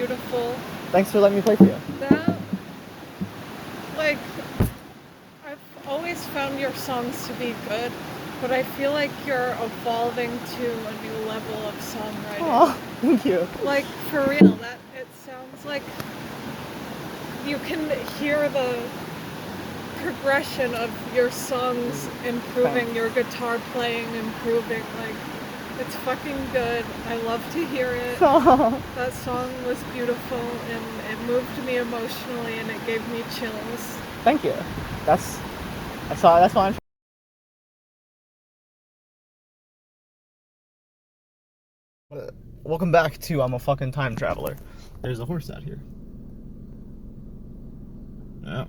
beautiful. Thanks for letting me play for you. That, like, I've always found your songs to be good, but I feel like you're evolving to a new level of songwriting. Aw, thank you. Like, for real, that it sounds like you can hear the progression of your songs improving, your guitar playing improving. Like, it's fucking good. I love to hear it. That song was beautiful and it moved me emotionally and it gave me chills. Thank you. That's why I'm. Welcome back to I'm a fucking time traveler. There's a horse out here. Yeah.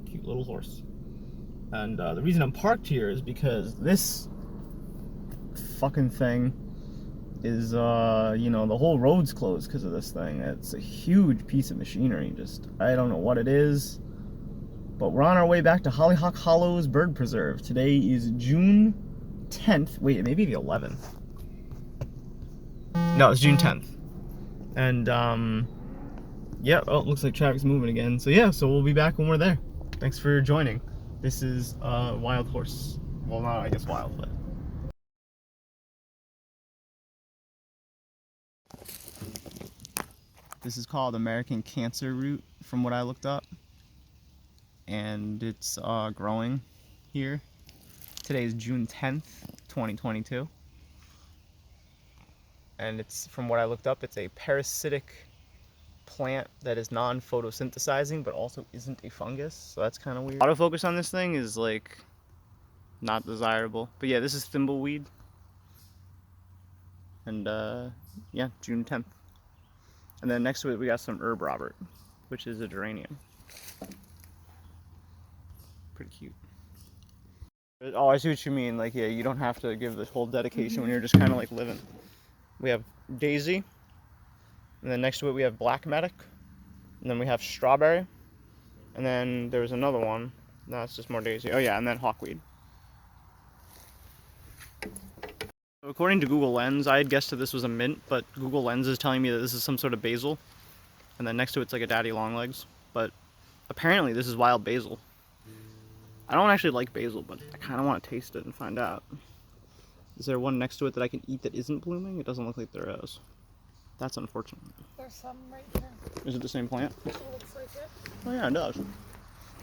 Cute little horse. And the reason I'm parked here is because this fucking thing is, you know, the whole road's closed because of this thing. It's a huge piece of machinery. Just, I don't know what it is. But we're on our way back to Hollyhock Hollow's Bird Preserve. Today is June 10th. Wait, maybe the 11th. No, it's June 10th. And, yeah, oh, it looks like traffic's moving again. So yeah, so we'll be back when we're there. Thanks for joining. This is Wild Horse. Well, not, I guess, wild, but... This is called American Cancer Root, from what I looked up. And it's growing here. Today is June 10th, 2022. And it's, from what I looked up, it's a parasitic plant that is non-photosynthesizing but also isn't a fungus, so that's kind of weird. Autofocus on this thing is like not desirable, but yeah, this is thimbleweed. And yeah, June 10th. And then next to it we got some herb robert, which is a geranium. Pretty cute. Oh, I see what you mean. Like, yeah, you don't have to give this whole dedication when you're just kind of like living. We have daisy, and then next to it we have black medic, and then we have strawberry, and then there's another one. No, it's just more daisy. Oh yeah, and then hawkweed. So according to Google Lens, I had guessed that this was a mint, but Google Lens is telling me that this is some sort of basil, and then next to it's like a daddy longlegs. But apparently this is wild basil. I don't actually like basil, but I kind of want to taste it and find out. Is there one next to it that I can eat that isn't blooming? It doesn't look like there is. That's unfortunate. There's some right here. Is it the same plant? It looks like it. Oh yeah, it does.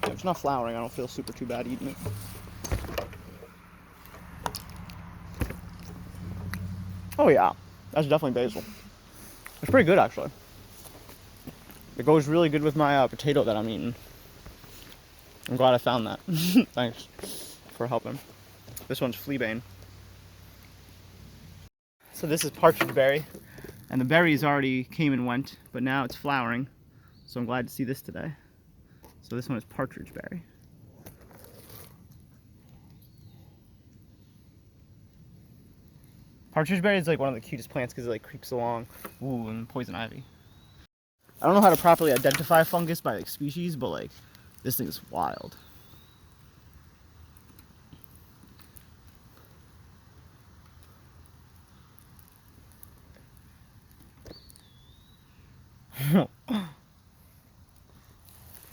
If it's not flowering, I don't feel super too bad eating it. Oh yeah, that's definitely basil. It's pretty good actually. It goes really good with my potato that I'm eating. I'm glad I found that. Thanks for helping. This one's fleabane. So this is partridge berry, and the berries already came and went, but now it's flowering. So I'm glad to see this today. So this one is partridge berry. Partridge berry is like one of the cutest plants because it like creeps along. Ooh, and poison ivy. I don't know how to properly identify fungus by like species, but like this thing is wild.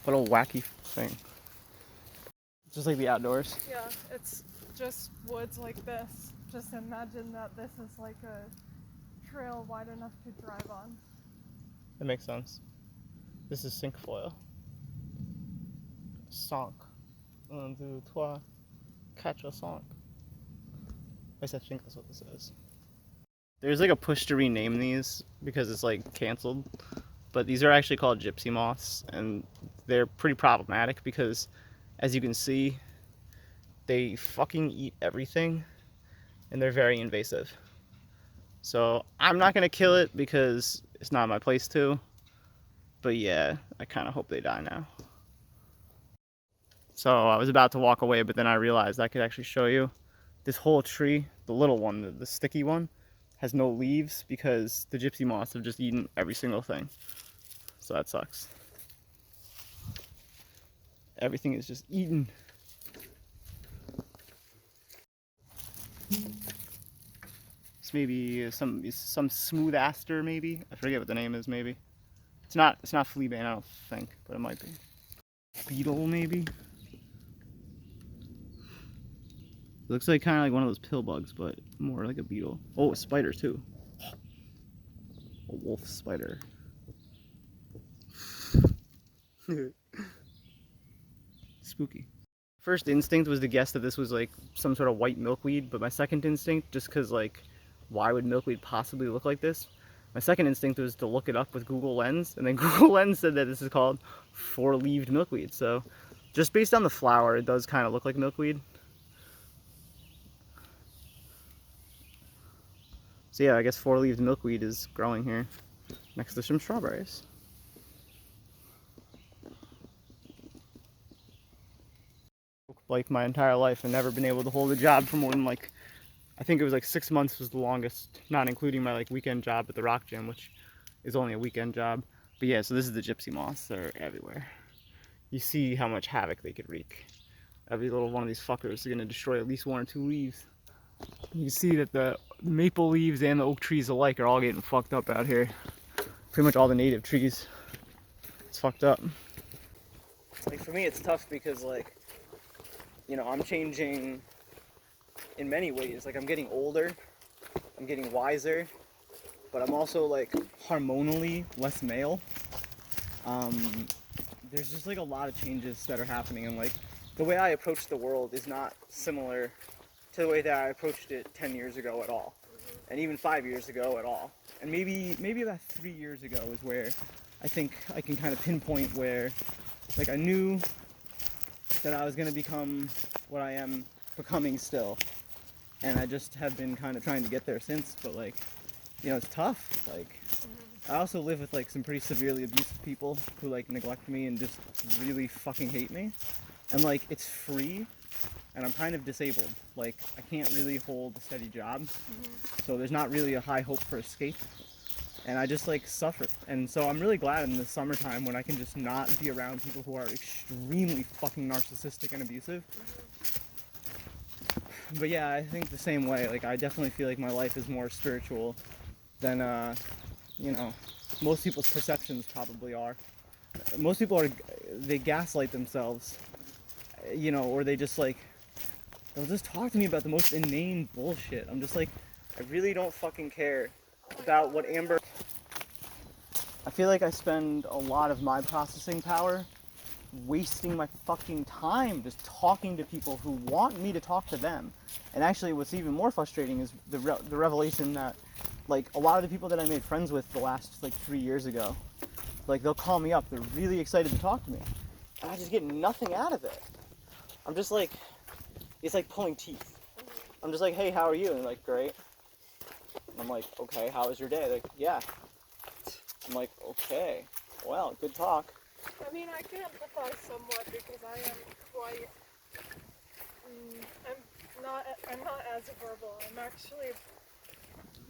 Little wacky thing. Just like the outdoors. Yeah, it's just woods like this. Just imagine that this is like a trail wide enough to drive on. That makes sense. This is cinquefoil. Cinq. Un, deux, trois, quatre, cinq. At least I think that's what this is. There's like a push to rename these because it's like canceled. But these are actually called gypsy moths, and they're pretty problematic because, as you can see, they fucking eat everything, and they're very invasive. So I'm not gonna kill it because it's not my place to, but yeah, I kind of hope they die now. So I was about to walk away, but then I realized I could actually show you this whole tree, the little one, the sticky one, has no leaves because the gypsy moths have just eaten every single thing. So that sucks. Everything is just eaten. It's maybe some smooth aster, maybe. I forget what the name is. Maybe it's not fleabane, I don't think, but it might be. Beetle, maybe. It looks like kind of like one of those pill bugs, but more like a beetle. Oh, a spider too. A wolf spider. Spooky. First instinct was to guess that this was like some sort of white milkweed, but my second instinct, just because like, why would milkweed possibly look like this? My second instinct was to look it up with Google Lens, and then Google Lens said that this is called four-leaved milkweed. So, just based on the flower, it does kind of look like milkweed. So yeah, I guess four-leaved milkweed is growing here, next to some strawberries. Like my entire life and never been able to hold a job for more than like, I think it was like 6 months was the longest, not including my like weekend job at the rock gym, which is only a weekend job. But yeah, so this is the gypsy moths. They're everywhere. You see how much havoc they could wreak. Every little one of these fuckers is going to destroy at least 1 or 2 leaves. You can see that the maple leaves and the oak trees alike are all getting fucked up out here. Pretty much all the native trees. It's fucked up. Like for me it's tough because like, you know, I'm changing in many ways. Like I'm getting older, I'm getting wiser, but I'm also like hormonally less male. There's just like a lot of changes that are happening, and like the way I approach the world is not similar to the way that I approached it 10 years ago at all, and even 5 years ago at all, and maybe about 3 years ago is where I think I can kind of pinpoint where like I knew that I was going to become what I am becoming still, and I just have been kind of trying to get there since. But like, you know, it's tough. Like I also live with like some pretty severely abusive people who like neglect me and just really fucking hate me, and like it's free and I'm kind of disabled. Like I can't really hold a steady job, so there's not really a high hope for escape, and I just like suffer. And so I'm really glad in the summertime when I can just not be around people who are extremely fucking narcissistic and abusive. But yeah, I think the same way. Like I definitely feel like my life is more spiritual than you know, most people's perceptions probably are. Most people they gaslight themselves, you know, or they just like, they'll just talk to me about the most inane bullshit. I'm just like, I really don't fucking care about what Amber... I feel like I spend a lot of my processing power wasting my fucking time just talking to people who want me to talk to them. And actually what's even more frustrating is the revelation that like a lot of the people that I made friends with the last like 3 years ago, like they'll call me up, they're really excited to talk to me, and I just get nothing out of it. I'm just like, it's like pulling teeth. I'm just like, hey, how are you? And they're like, great. And I'm like, okay, how was your day? They're like, yeah. I'm like, okay, well, good talk. I mean, I can empathize somewhat because I am quite, I'm not as verbal. I'm actually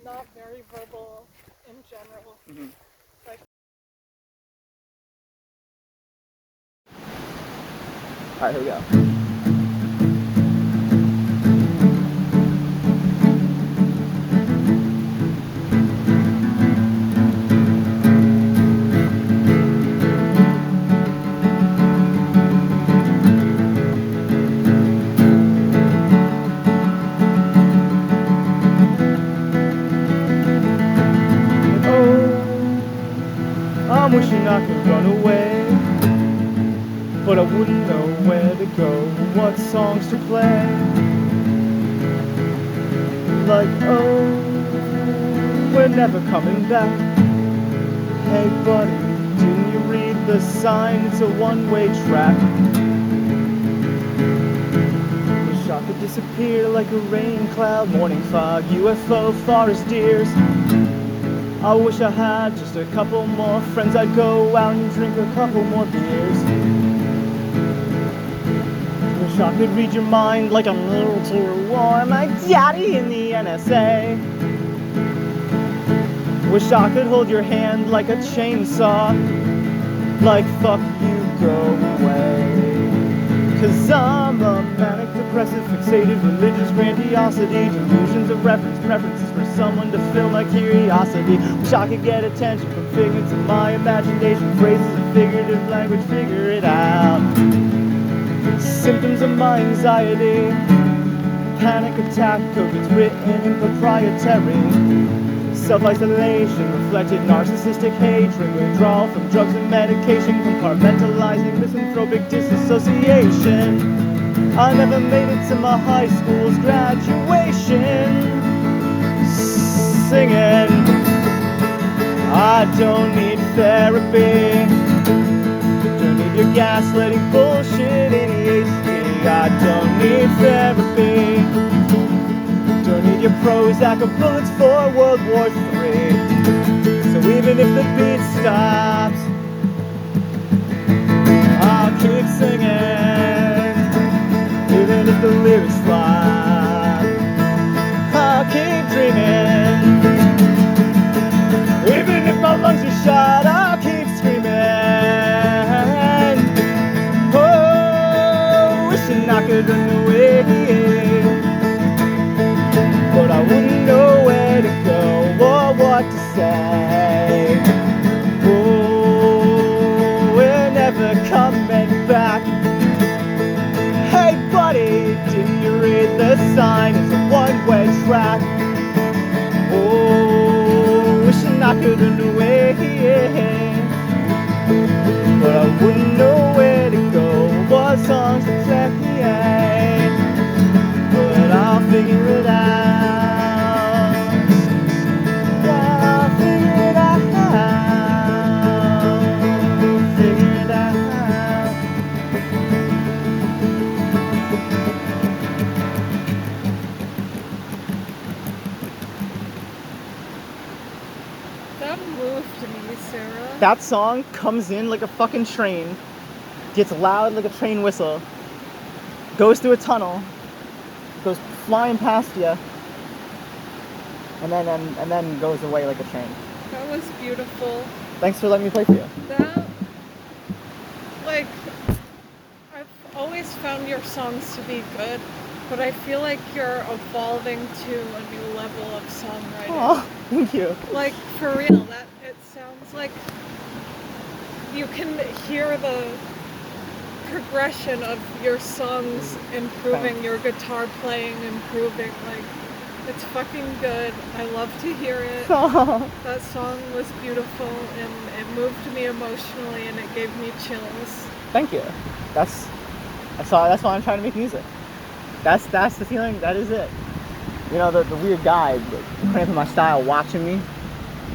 not very verbal in general. Mm-hmm. Like, Alright, here we go. I'm wishing I could run away, but I wouldn't know where to go, what songs to play. Like, oh, we're never coming back. Hey buddy, didn't you read the sign? It's a one-way track. Wish I could disappear like a rain cloud, morning fog, UFO, forest deers. I wish I had just a couple more friends. I'd go out and drink a couple more beers. Wish I could read your mind like a military war, my daddy in the NSA. Wish I could hold your hand like a chainsaw, like fuck you, go away. 'Cause I'm a manic depressive oppressive, fixated, religious grandiosity, delusions of reference, preferences for someone to fill my curiosity. Wish I could get attention from figments of my imagination, phrases of figurative language, figure it out. Symptoms of my anxiety, panic attack code that's written in proprietary. Self-isolation, reflected narcissistic hatred, withdrawal from drugs and medication, compartmentalizing misanthropic disassociation. I never made it to my high school's graduation. Singing, I don't need therapy. Don't need your gaslighting bullshit, ADHD. I don't need therapy. Don't need your Prozac or bullets for World War III. So even if the beat stops, I'll keep singing. Even if the lyrics flop, I'll keep dreaming. Even if my lungs are shot, I'll keep screaming. Oh, wishing I could run away, but I wouldn't know where to go or what to say. Oh, we're never coming back. Hey buddy, didn't you read the sign? It's a one-way track. Oh, wishing I could run away, but I wouldn't know where to go, what songs to play. But I'll figure it out. Yeah, I'll figure it out. Figure it out. That moved me, Sarah. That song comes in like a fucking train, gets loud like a train whistle, goes through a tunnel, goes flying past you, and then goes away like a train. That was beautiful. Thanks for letting me play for you. That, like, I've always found your songs to be good, but I feel like you're evolving to a new level of songwriting. Oh, thank you. Like, for real, that it sounds like you can hear the progression of your songs improving, Thanks. your guitar playing improving. Like, it's fucking good. I love to hear it. Oh, That song was beautiful and it moved me emotionally and it gave me chills. thank you. That's why I'm trying to make music. That's the feeling. That is it. You know, the weird guy cramping my style, watching me.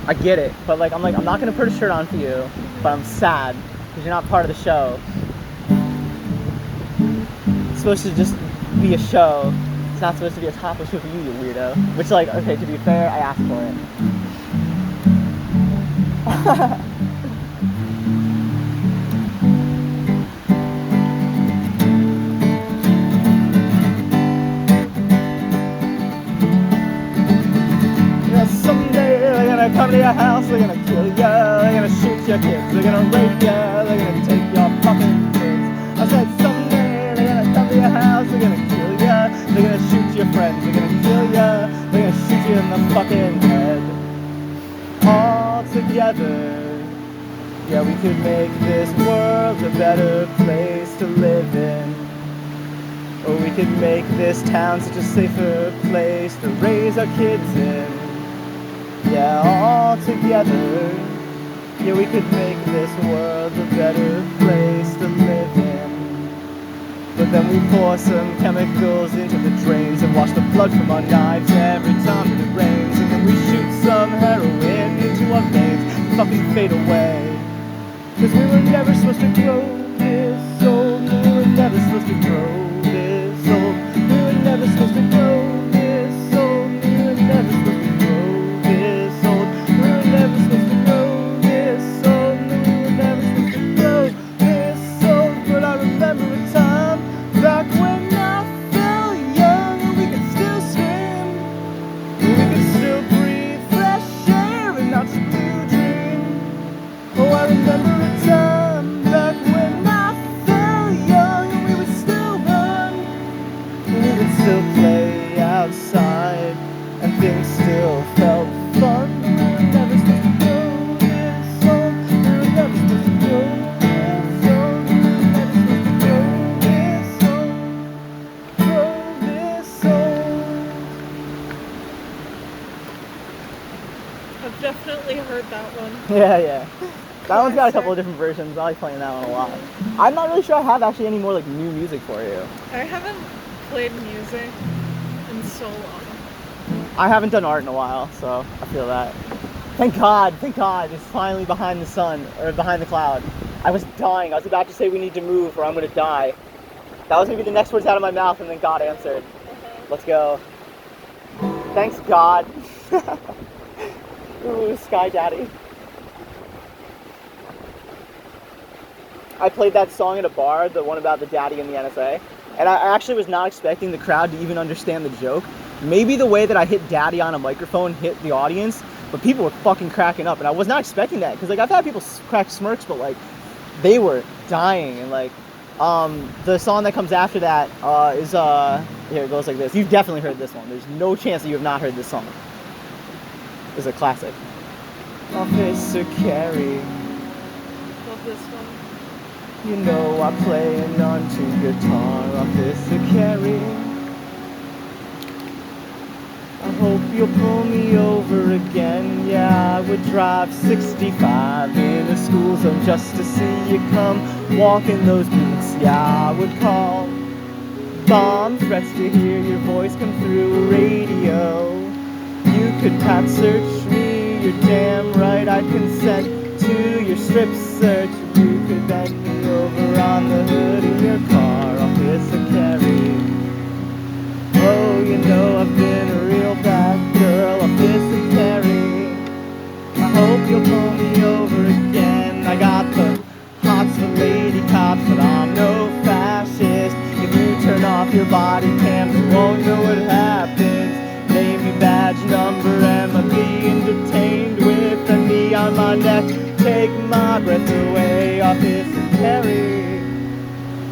I get it, but like I'm not gonna put a shirt on for you, but I'm sad because you're not part of the show. It's supposed to just be a show. It's not supposed to be a topless show for you, you weirdo. Which, like, okay, to be fair, I asked for it. Yeah, someday they're gonna come to your house, they're gonna kill you, they're gonna shoot your kids, they're gonna rape you, they're gonna take your fucking kids. I said someday they're gonna come to your house, they're gonna kill you, they're gonna shoot your friends, they're gonna kill you, they're gonna shoot you in the fucking head. All together, yeah, we could make this world a better place to live in. Or we could make this town such a safer place to raise our kids in. Yeah, all together, yeah, we could make this world a better place to live in. But then we pour some chemicals into the drains and wash the blood from our knives every time that it rains. And then we shoot some heroin into our veins and fucking fade away. 'Cause we were never supposed to grow this old. We were never supposed to grow this old. We were never supposed to grow this old. We were never supposed to grow this old. We were never supposed to grow this old. We were never supposed to grow this old. But I remember a time back when I felt young and we could still swim. We could still breathe fresh air and not just blue dream. Oh, I remember a time back when I felt young and we were still young. Yeah. That one's got a Classic. couple of different versions. I like playing that one a lot. I'm not really sure I have actually any more like new music for you. I haven't played music in so long. I haven't done art in a while, so I feel that. Thank God, it's finally behind the sun, or behind the cloud. I was dying. I was about to say we need to move or I'm gonna die. That was gonna be the next words out of my mouth, and then God answered. Let's go. Thanks, God. Ooh, Sky Daddy. I played that song at a bar, the one about the daddy and the NSA, and I actually was not expecting the crowd to even understand the joke. Maybe the way that I hit daddy on a microphone hit the audience, but people were fucking cracking up, and I was not expecting that, because like I've had people crack smirks, but like they were dying. And like the song that comes after that is here, it goes like this. You've definitely heard this one. There's no chance that you have not heard this song. It's a classic. Officer Carey, Love this one. you know I play an untuned guitar. Officer Carey, I hope you'll pull me over again. Yeah, I would drive 65 in a school zone just to see you come walking those boots. Yeah, I would call bomb threats to hear your voice come through a radio. You could pat search me, you're damn right I'd consent to your strip search. You could bend me over on the hood of your car. Officer Carey, oh, you know I've been a real bad girl. Officer Carey, I hope you'll pull me over again. I got the hots for lady cops, but I'm no fascist. If you turn off your body cam, you won't know what happens. Name your badge number, am I being detained with a knee on my neck? Take my breath away, Officer Carey.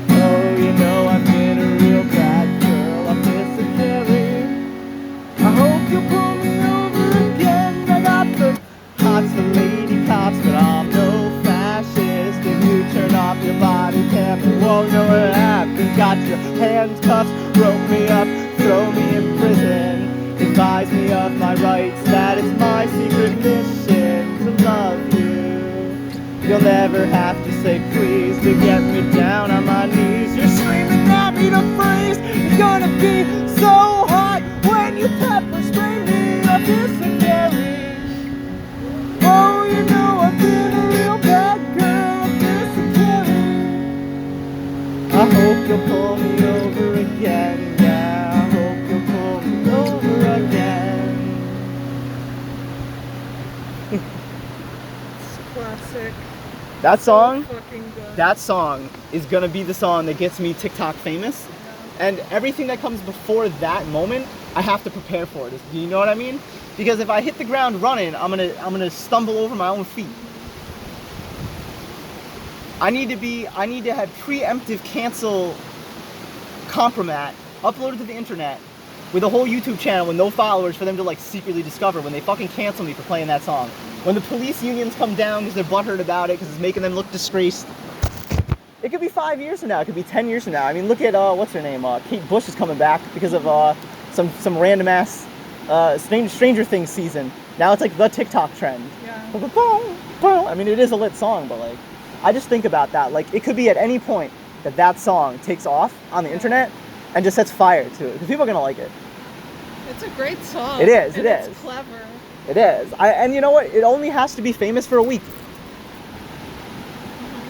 Oh, you know I've been a real bad girl. Officer Carey, I hope you'll pull me over again. I got the hots for lady cops, but I'm no fascist. If you turn off your body cam, you won't know what happened. Got your handcuffs, rope me up, throw me in prison. Advise me of my rights, that it's my secret mission to love you. You'll never have to say please to get me down on my knees. You're screaming at me to freeze. It's gonna be so hot when you pepper spray me. Officer Carey, oh, you know I've been a real bad girl. Officer Carey, I hope you'll pull me over again. Yeah, I hope you'll pull me over again. It's classic. That song, So fucking good. that song is gonna be the song that gets me TikTok famous. And everything that comes before that moment, I have to prepare for it. Do you know what I mean? Because if I hit the ground running, I'm gonna stumble over my own feet. I need to have preemptive cancel compromat uploaded to the internet with a whole YouTube channel with no followers for them to like secretly discover when they fucking cancel me for playing that song. When the police unions come down because they're butthurt about it because it's making them look disgraced. It could be 5 years from now. It could be 10 years from now. I mean, look at what's her name? Kate Bush is coming back because of some random ass Stranger Things season. Now it's like the TikTok trend. Yeah. I mean, it is a lit song, but like, I just think about that. Like, it could be at any point that song takes off on the internet and just sets fire to it because people are gonna like it. It's a great song. It is. And it's clever. It is. And you know what? It only has to be famous for a week.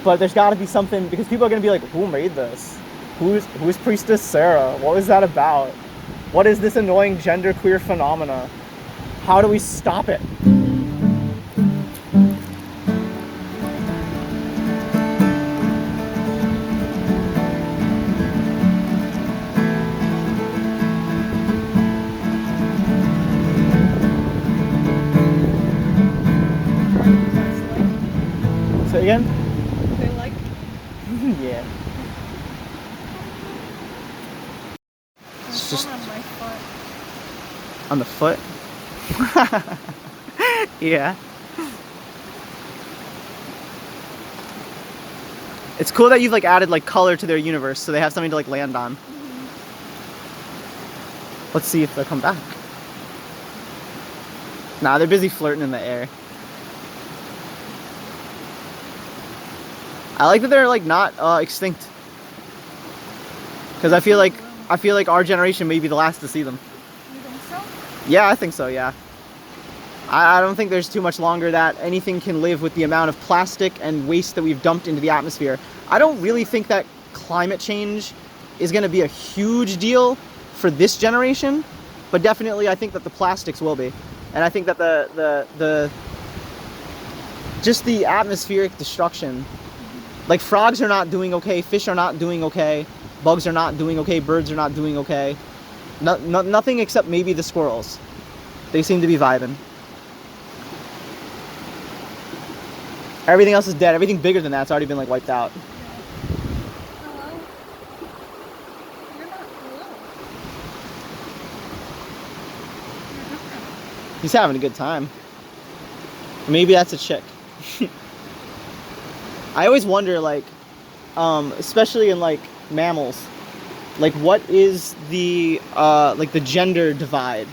But there's got to be something, because people are going to be like, who made this? Who's Priestess Sarah? What was that about? What is this annoying genderqueer phenomena? How do we stop it? Say again? They like Yeah. it's just- on my foot. On the foot? Yeah. It's cool that you've like added like color to their universe so they have something to like land on. Let's see if they'll come back. Nah, they're busy flirting in the air. I like that they're like not extinct. Because I feel like our generation may be the last to see them. You think so? Yeah, I think so. Yeah. I don't think there's too much longer that anything can live with the amount of plastic and waste that we've dumped into the atmosphere. I don't really think that climate change is going to be a huge deal for this generation, but definitely I think that the plastics will be. And I think that the just the atmospheric destruction, like frogs are not doing okay, fish are not doing okay, bugs are not doing okay, birds are not doing okay. Nothing except maybe the squirrels. They seem to be vibing. Everything else is dead. Everything bigger than that's already been like wiped out. Hello? You're not hello. You're different. He's having a good time. Maybe that's a chick. I always wonder, like, especially in like mammals, like what is the like the gender divide?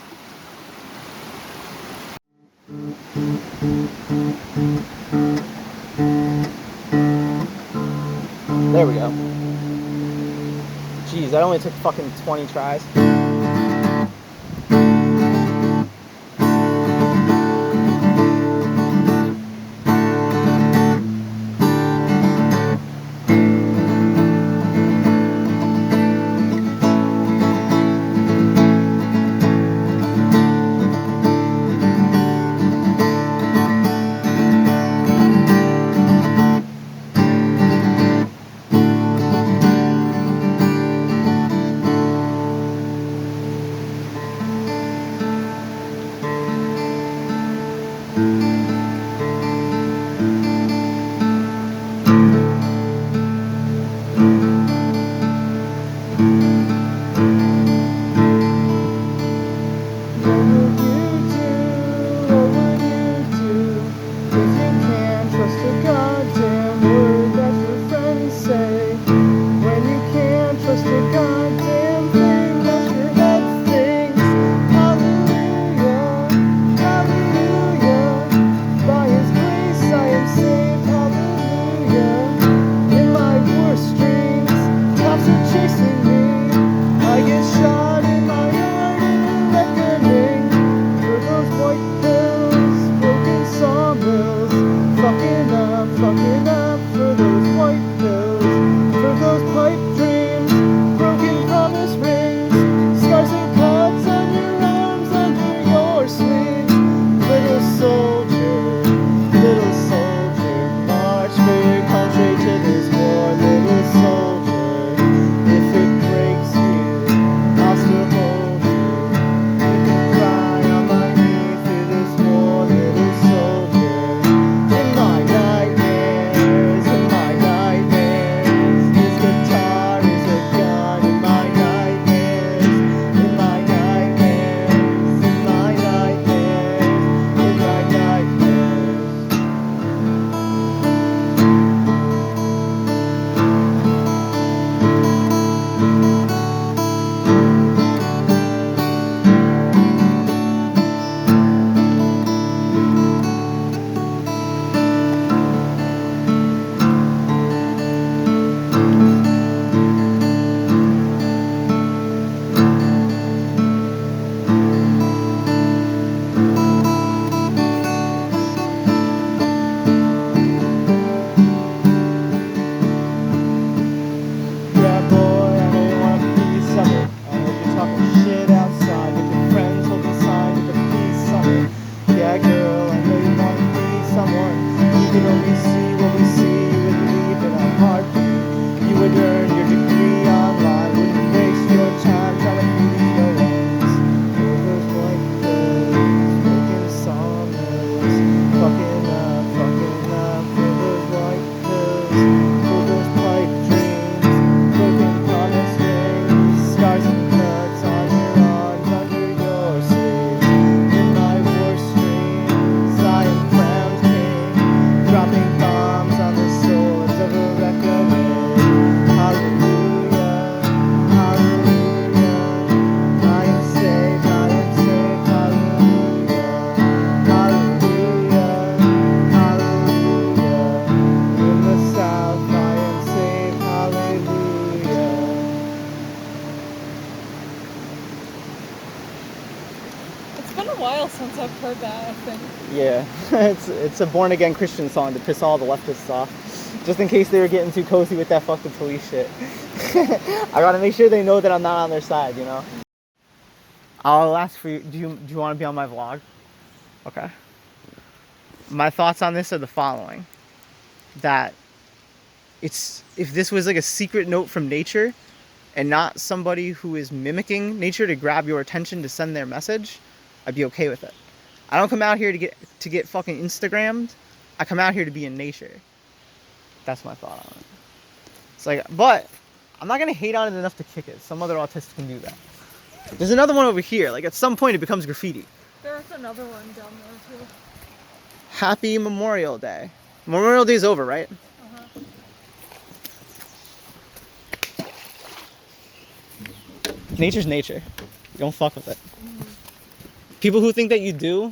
There we go. Jeez, that only took fucking 20 tries. South. I've heard that, I think. Yeah, it's a born again Christian song to piss all the leftists off, just in case they were getting too cozy with that fuck the police shit. I gotta make sure they know that I'm not on their side, you know. I'll ask for you. Do you want to be on my vlog? Okay. My thoughts on this are the following: that if this was like a secret note from nature, and not somebody who is mimicking nature to grab your attention to send their message, I'd be okay with it. I don't come out here to get fucking Instagrammed. I come out here to be in nature. That's my thought on it. It's like, but I'm not gonna hate on it enough to kick it. Some other autists can do that. There's another one over here. Like at some point it becomes graffiti. There's another one down there too. Happy Memorial Day. Memorial Day's over, right? Uh-huh. Nature's nature. You don't fuck with it. People who think that you do,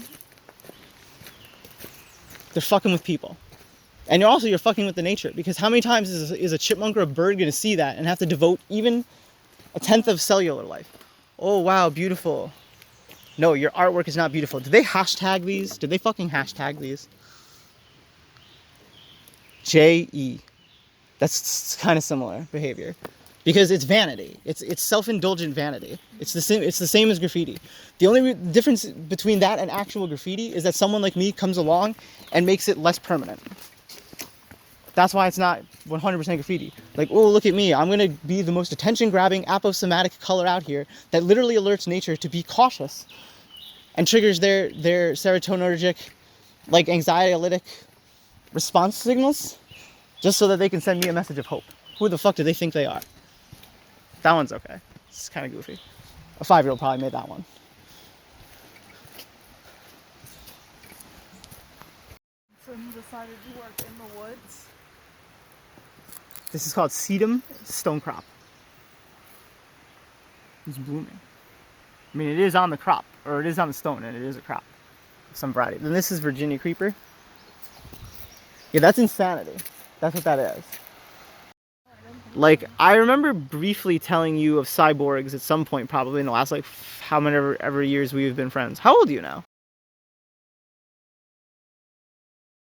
they're fucking with people. And you're fucking with the nature, because how many times is a chipmunk or a bird going to see that and have to devote even a tenth of cellular life? Oh, wow, beautiful. No, your artwork is not beautiful. Did they hashtag these? Did they fucking hashtag these? J-E. That's kind of similar behavior. Because it's vanity. It's self-indulgent vanity. It's the same as graffiti. The only difference between that and actual graffiti is that someone like me comes along and makes it less permanent. That's why it's not 100% graffiti. Like, oh, look at me. I'm going to be the most attention-grabbing, aposematic color out here that literally alerts nature to be cautious and triggers their serotonergic, like anxiolytic response signals just so that they can send me a message of hope. Who the fuck do they think they are? That one's okay. It's kind of goofy. A 5-year-old probably made that one. So you decided to work in the woods? This is called sedum stone crop. It's blooming. I mean, it is on the crop, or it is on the stone, and it is a crop of some variety. Then this is Virginia creeper. Yeah, that's insanity. That's what that is. Like, I remember briefly telling you of cyborgs at some point, probably in the last, like, how many ever years we've been friends. How old are you now?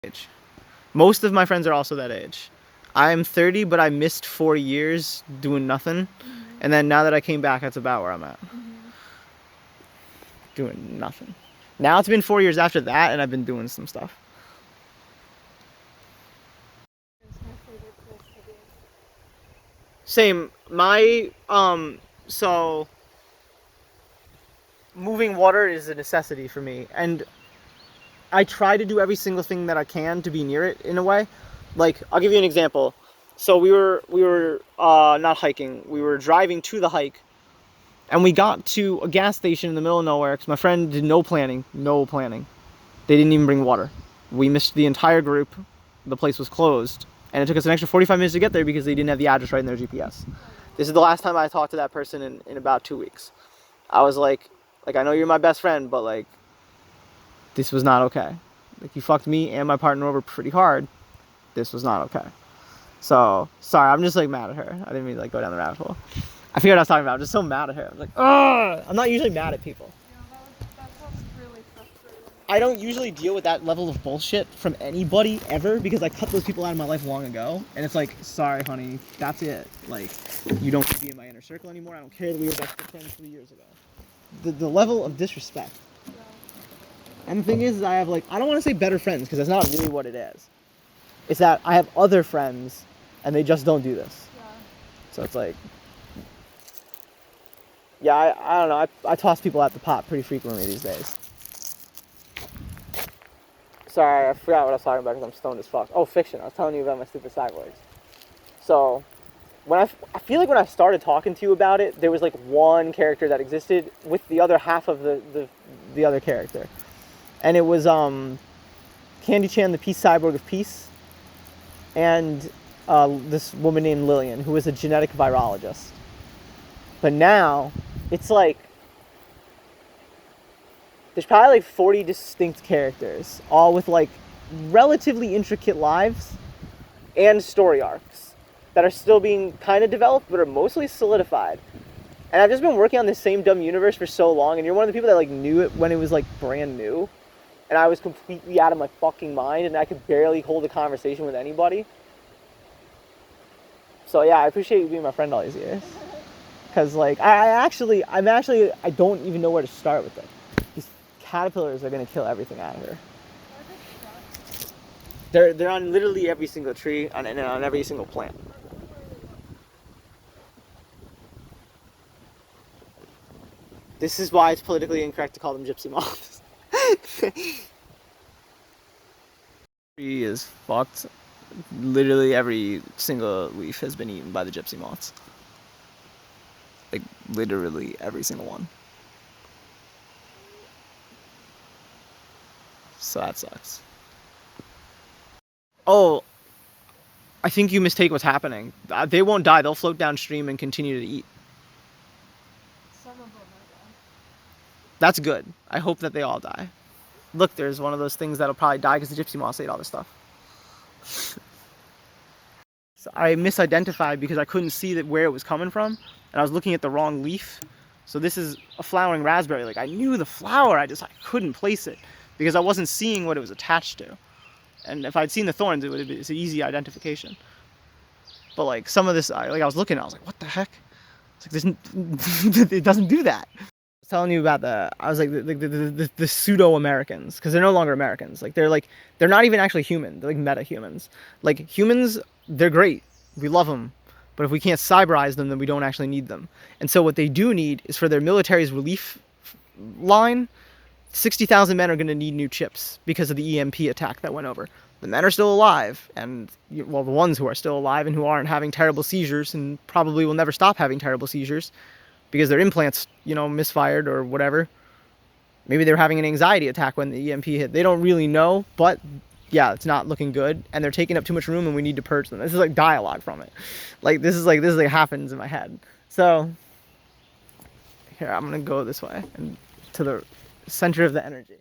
Age. Most of my friends are also that age. I'm 30, but I missed 4 years doing nothing. And then now that I came back, that's about where I'm at. Doing nothing. Now it's been 4 years after that, and I've been doing some stuff. Same. So moving water is a necessity for me, and I try to do every single thing that I can to be near it in a way. Like, I'll give you an example. So we were not hiking. We were driving to the hike, and we got to a gas station in the middle of nowhere because my friend did no planning. They didn't even bring water. We missed the entire group. The place was closed. And it took us an extra 45 minutes to get there because they didn't have the address right in their GPS. This is the last time I talked to that person in about 2 weeks. I was like, I know you're my best friend, but like, this was not okay. Like, you fucked me and my partner over pretty hard. This was not okay. So, sorry, I'm just like mad at her. I didn't mean to like go down the rabbit hole. I forget what I was talking about. I'm just so mad at her. I'm like, ugh! I'm not usually mad at people. That sounds really frustrating. I don't usually deal with that level of bullshit from anybody ever because I cut those people out of my life long ago. And it's like, sorry, honey, that's it. Like, you don't get to be in my inner circle anymore. I don't care that we were best friends 3 years ago. The level of disrespect. Yeah. And the thing is I have, like, I don't want to say better friends because that's not really what it is. It's that I have other friends and they just don't do this. Yeah. So it's like, yeah, I don't know. I toss people at the pot pretty frequently these days. Sorry, I forgot what I was talking about because I'm stoned as fuck. Oh, fiction. I was telling you about my stupid cyborgs. So, when I feel like when I started talking to you about it, there was like one character that existed with the other half of the other character. And it was Candy Chan, the Peace Cyborg of Peace, and this woman named Lillian, who was a genetic virologist. But now, it's like, there's probably like 40 distinct characters, all with like relatively intricate lives and story arcs that are still being kind of developed, but are mostly solidified. And I've just been working on this same dumb universe for so long, and you're one of the people that like knew it when it was like brand new. and I was completely out of my fucking mind, and I could barely hold a conversation with anybody. So yeah, I appreciate you being my friend all these years. Cause like I don't even know where to start with it. These caterpillars are gonna kill everything out of here. They're on literally every single tree and on every single plant. This is why it's politically incorrect to call them gypsy moths. Tree is fucked. Literally every single leaf has been eaten by the gypsy moths. Like literally every single one. So that sucks. Oh, I think you mistake what's happening. They won't die. They'll float downstream and continue to eat. Some of them are gone. That's good. I hope that they all die. Look, there's one of those things that'll probably die because the gypsy moths ate all this stuff. So I misidentified because I couldn't see where it was coming from, and I was looking at the wrong leaf. So this is a flowering raspberry. Like I knew the flower, I couldn't place it because I wasn't seeing what it was attached to. And if I'd seen the thorns, it's an easy identification. But like some of this, I was looking, I was like, what the heck? It's like it doesn't do that. I was telling you about the pseudo Americans, because they're no longer Americans. They're not even actually human. They're like meta humans. Like humans, they're great. We love them. But if we can't cyberize them, then we don't actually need them. And so what they do need is for their military's relief line, 60,000 men are going to need new chips because of the EMP attack that went over. The men are still alive, and well, the ones who are still alive and who aren't having terrible seizures and probably will never stop having terrible seizures because their implants, misfired or whatever. Maybe they were having an anxiety attack when the EMP hit. They don't really know, but yeah, it's not looking good, and they're taking up too much room, and we need to purge them. This is like dialogue from it. This is like happens in my head. So here, I'm gonna go this way and to the center of the energy.